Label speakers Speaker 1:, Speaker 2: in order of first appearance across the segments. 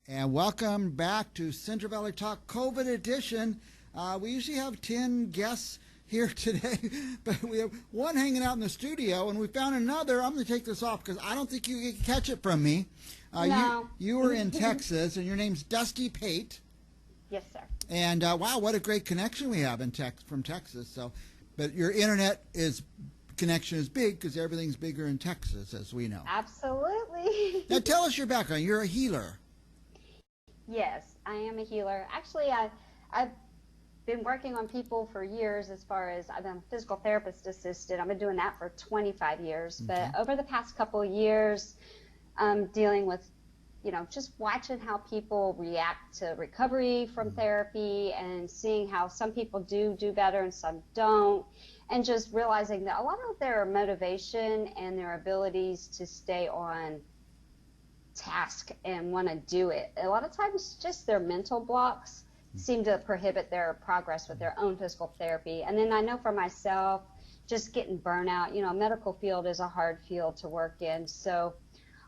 Speaker 1: And welcome back to Central Valley Talk COVID edition. We usually have 10 guests here today, but we have one hanging out in the studio, and we found another. I'm going to take this off because I don't think you can catch it from me.
Speaker 2: No.
Speaker 1: You were in Texas, and your name's Dusti Pate.
Speaker 2: Yes, sir.
Speaker 1: And wow, what a great connection we have from Texas. So, but your internet connection is big because everything's bigger in Texas, as we know.
Speaker 2: Absolutely.
Speaker 1: Now, tell us your background. You're a healer.
Speaker 2: Yes, I am a healer. Actually, I've been working on people for years as far as I've been a physical therapist assistant. I've been doing that for 25 years.
Speaker 1: Okay.
Speaker 2: But over the past couple of years, dealing with, just watching how people react to recovery from therapy and seeing how some people do better and some don't. And just realizing that a lot of their motivation and their abilities to stay on task and want to do it, a lot of times just their mental blocks seem to prohibit their progress with their own physical therapy. And then I know for myself, just getting burnout, medical field is a hard field to work in. So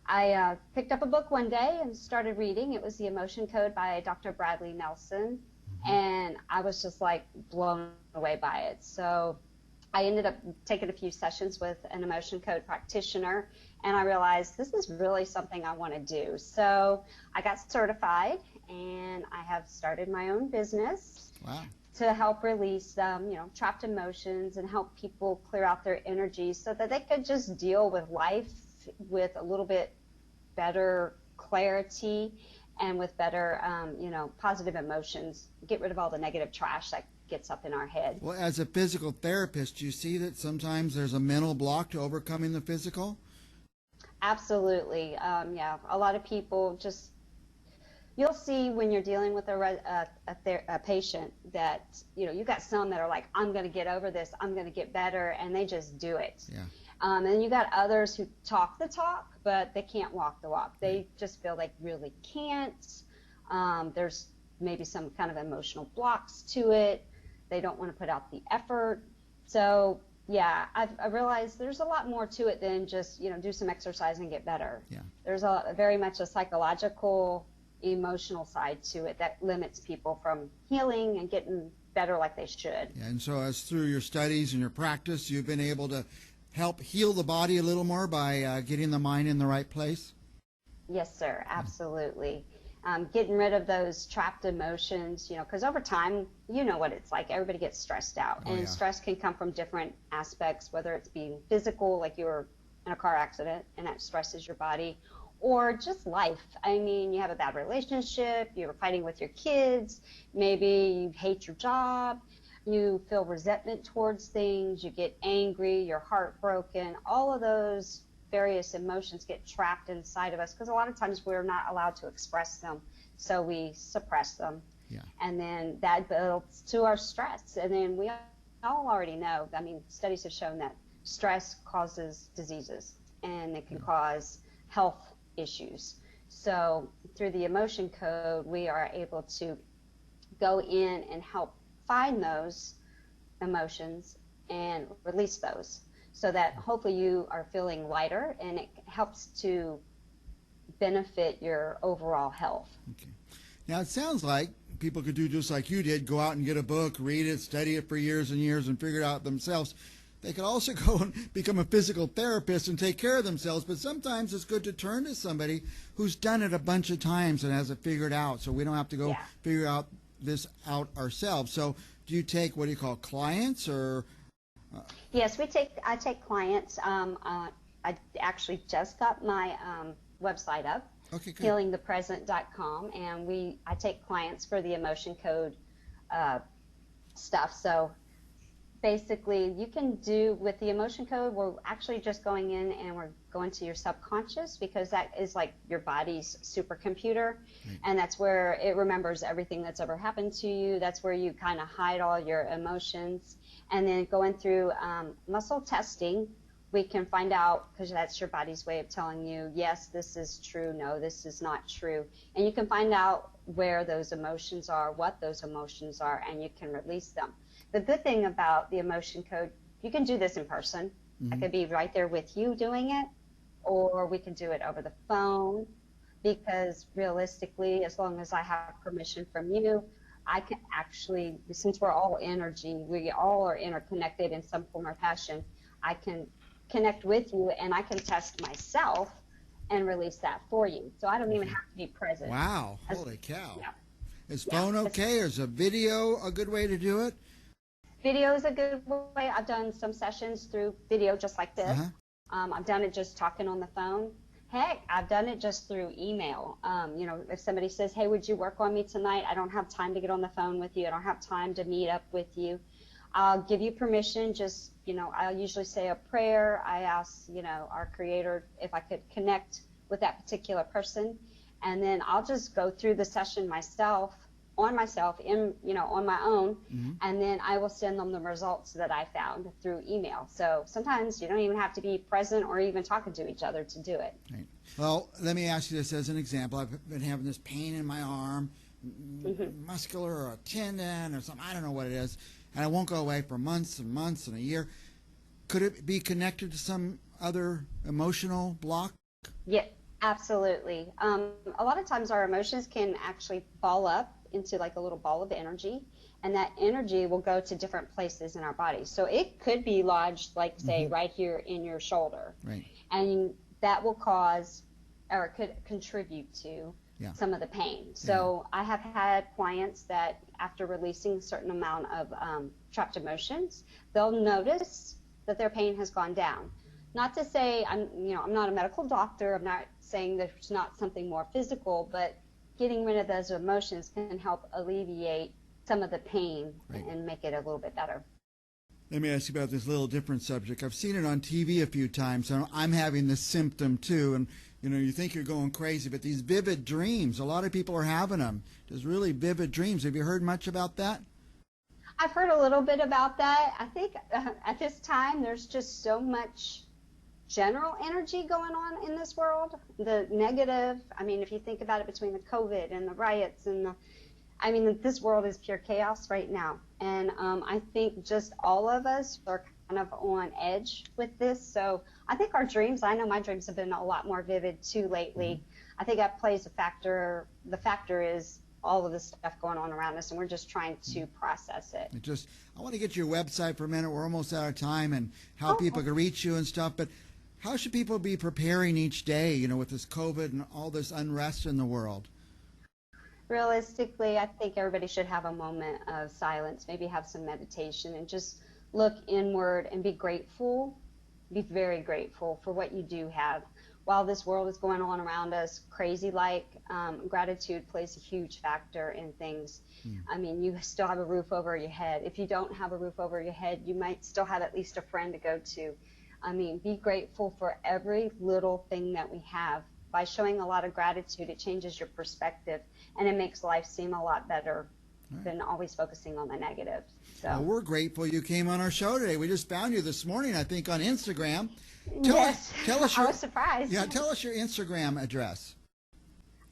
Speaker 2: I picked up a book one day and started reading. It was The Emotion Code by Dr. Bradley Nelson. And I was just like blown away by it. So I ended up taking a few sessions with an emotion code practitioner, and I realized this is really something I want to do. So I got certified, and I have started my own business.
Speaker 1: Wow.
Speaker 2: To help release trapped emotions and help people clear out their energy so that they could just deal with life with a little bit better clarity and with better, positive emotions, get rid of all the negative trash that gets up in our head.
Speaker 1: Well, as a physical therapist, do you see that sometimes there's a mental block to overcoming the physical?
Speaker 2: Absolutely. Yeah, a lot of people just, you'll see when you're dealing with a patient that, you got some that are like, I'm going to get over this, I'm going to get better, and they just do it.
Speaker 1: Yeah.
Speaker 2: And you got others who talk the talk, but they can't walk the walk. They just feel like really can't. There's maybe some kind of emotional blocks to it. They don't want to put out the effort. So yeah, I've realized there's a lot more to it than just, do some exercise and get better.
Speaker 1: Yeah.
Speaker 2: There's very much a psychological, emotional side to it that limits people from healing and getting better like they should.
Speaker 1: Yeah, and so as through your studies and your practice, you've been able to help heal the body a little more by getting the mind in the right place?
Speaker 2: Yes, sir, absolutely. Getting rid of those trapped emotions, because over time, you know what it's like. Everybody gets stressed out.
Speaker 1: Oh,
Speaker 2: and
Speaker 1: yeah.
Speaker 2: Stress can come from different aspects, whether it's being physical, like you were in a car accident, and that stresses your body, or just life. I mean, you have a bad relationship, you're fighting with your kids, maybe you hate your job, you feel resentment towards things, you get angry, you're heartbroken. All of those various emotions get trapped inside of us because a lot of times we're not allowed to express them, so we suppress them.
Speaker 1: Yeah.
Speaker 2: And then that builds to our stress. And then we all already know, studies have shown that stress causes diseases and it can cause health issues. So through the emotion code, we are able to go in and help find those emotions and release those, so that hopefully you are feeling lighter and it helps to benefit your overall health.
Speaker 1: Okay. Now, it sounds like people could do just like you did, go out and get a book, read it, study it for years and years and figure it out themselves. They could also go and become a physical therapist and take care of themselves, but sometimes it's good to turn to somebody who's done it a bunch of times and has it figured out, so we don't have to go figure out this out ourselves. So do you take, what do you call, clients or...
Speaker 2: Yes, I take clients. I actually just got my website up,
Speaker 1: okay, good.
Speaker 2: healingthepresent.com, and I take clients for the emotion code stuff. So basically, you can do with the emotion code, we're actually just going in and we're going to your subconscious, because that is like your body's supercomputer, and that's where it remembers everything that's ever happened to you. That's where you kind of hide all your emotions. And then going through muscle testing, we can find out, because that's your body's way of telling you, yes, this is true, no, this is not true. And you can find out where those emotions are, what those emotions are, and you can release them. The good thing about the emotion code, you can do this in person. I could be right there with you doing it, or we can do it over the phone. because realistically, as long as I have permission from you, I can actually, since we're all energy, we all are interconnected in some form or fashion, I can connect with you and I can test myself and release that for you. So I don't even have to be present.
Speaker 1: Wow, holy cow.
Speaker 2: Yeah.
Speaker 1: Is
Speaker 2: Yeah.
Speaker 1: phone okay, or is a video a good way to do it?
Speaker 2: Video is a good way. I've done some sessions through video just like this.
Speaker 1: Uh-huh.
Speaker 2: I've done it just talking on the phone. Heck, I've done it just through email. You know, if somebody says, hey, would you work on me tonight? I don't have time to get on the phone with you. I don't have time to meet up with you. I'll give you permission. Just, you know, I'll usually say a prayer. I ask, you know, our creator if I could connect with that particular person. And then I'll just go through the session myself, on my own, and then I will send them the results that I found through email. So sometimes you don't even have to be present or even talking to each other to do it.
Speaker 1: Right. Well, let me ask you this as an example. I've been having this pain in my arm, muscular or a tendon or something. I don't know what it is, and it won't go away for months and months and a year. Could it be connected to some other emotional block?
Speaker 2: Yeah, absolutely. A lot of times our emotions can actually ball up into like a little ball of energy, and that energy will go to different places in our body. So it could be lodged, like say, right here in your shoulder.
Speaker 1: Right.
Speaker 2: And that will cause or could contribute to some of the pain. So I have had clients that after releasing a certain amount of trapped emotions, they'll notice that their pain has gone down. Not to say I'm not a medical doctor. I'm not saying there's not something more physical, but getting rid of those emotions can help alleviate some of the pain and make it a little bit better.
Speaker 1: Let me ask you about this little different subject. I've seen it on TV a few times, and I'm having this symptom too. And you think you're going crazy, but these vivid dreams, a lot of people are having them. Just really vivid dreams. Have you heard much about that?
Speaker 2: I've heard a little bit about that. I think at this time there's just so much general energy going on in this world. The negative, I mean, if you think about it, between the COVID and the riots and this world is pure chaos right now. And I think just all of us are kind of on edge with this. So I think our dreams, I know my dreams have been a lot more vivid too lately. I think that plays a factor. The factor is all of this stuff going on around us, and we're just trying to process it.
Speaker 1: I want to get to your website for a minute. We're almost out of time, and how people can reach you and stuff. But how should people be preparing each day, with this COVID and all this unrest in the world?
Speaker 2: Realistically, I think everybody should have a moment of silence, maybe have some meditation, and just look inward and be grateful. Be very grateful for what you do have. While this world is going on around us crazy gratitude plays a huge factor in things. I mean, you still have a roof over your head. If you don't have a roof over your head, you might still have at least a friend to go to. I mean, be grateful for every little thing that we have. By showing a lot of gratitude, it changes your perspective, and it makes life seem a lot better than always focusing on the negative. So
Speaker 1: well, we're grateful you came on our show today. We just found you this morning, I think, on Instagram. Tell us
Speaker 2: I was surprised.
Speaker 1: Yeah, tell us your Instagram address.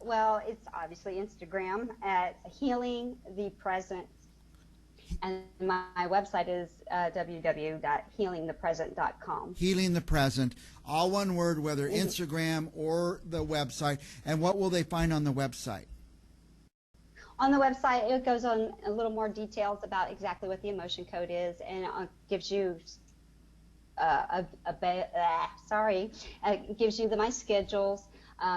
Speaker 2: Well, it's obviously Instagram at Healing the Present. And my website is www.healingthepresent.com.
Speaker 1: Healing the Present, all one word, whether Instagram or the website. And what will they find on the website?
Speaker 2: On the website, it goes on a little more details about exactly what the emotion code is, and it gives you it gives you my schedules.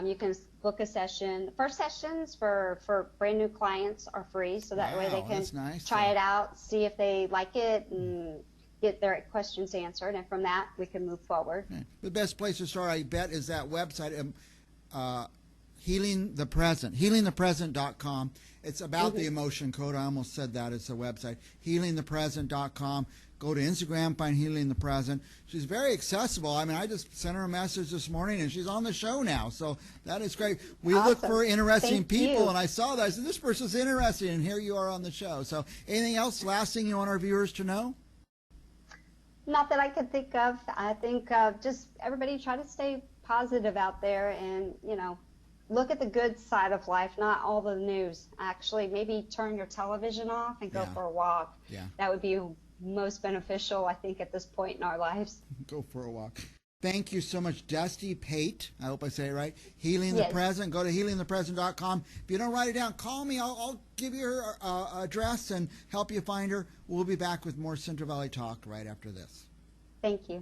Speaker 2: You can book a session. First sessions for brand new clients are free, so that way they can try it out, see if they like it, and get their questions answered. And from that, we can move forward.
Speaker 1: Okay. The best place to start, I bet, is that website, Healing the Present, healingthepresent.com. It's about the emotion code. I almost said that. It's a website, healingthepresent.com. Go to Instagram, find Healing the Present. She's very accessible. I mean, I just sent her a message this morning, and she's on the show now. So that is great. We look for interesting people, and I saw that. I said, this person's interesting, and here you are on the show. So anything else, last thing you want our viewers to know?
Speaker 2: Not that I could think of. I think just everybody try to stay positive out there and, look at the good side of life, not all the news. Actually, maybe turn your television off and go for a walk. Yeah. That would be most beneficial, I think, at this point in our lives.
Speaker 1: Go for a walk. Thank you so much, Dusti Pate. I hope I say it right. Healing the
Speaker 2: Yes.
Speaker 1: Present. Go to healingthepresent.com. If you don't write it down, call me. I'll give you her address and help you find her. We'll be back with more Central Valley Talk right after this.
Speaker 2: Thank you.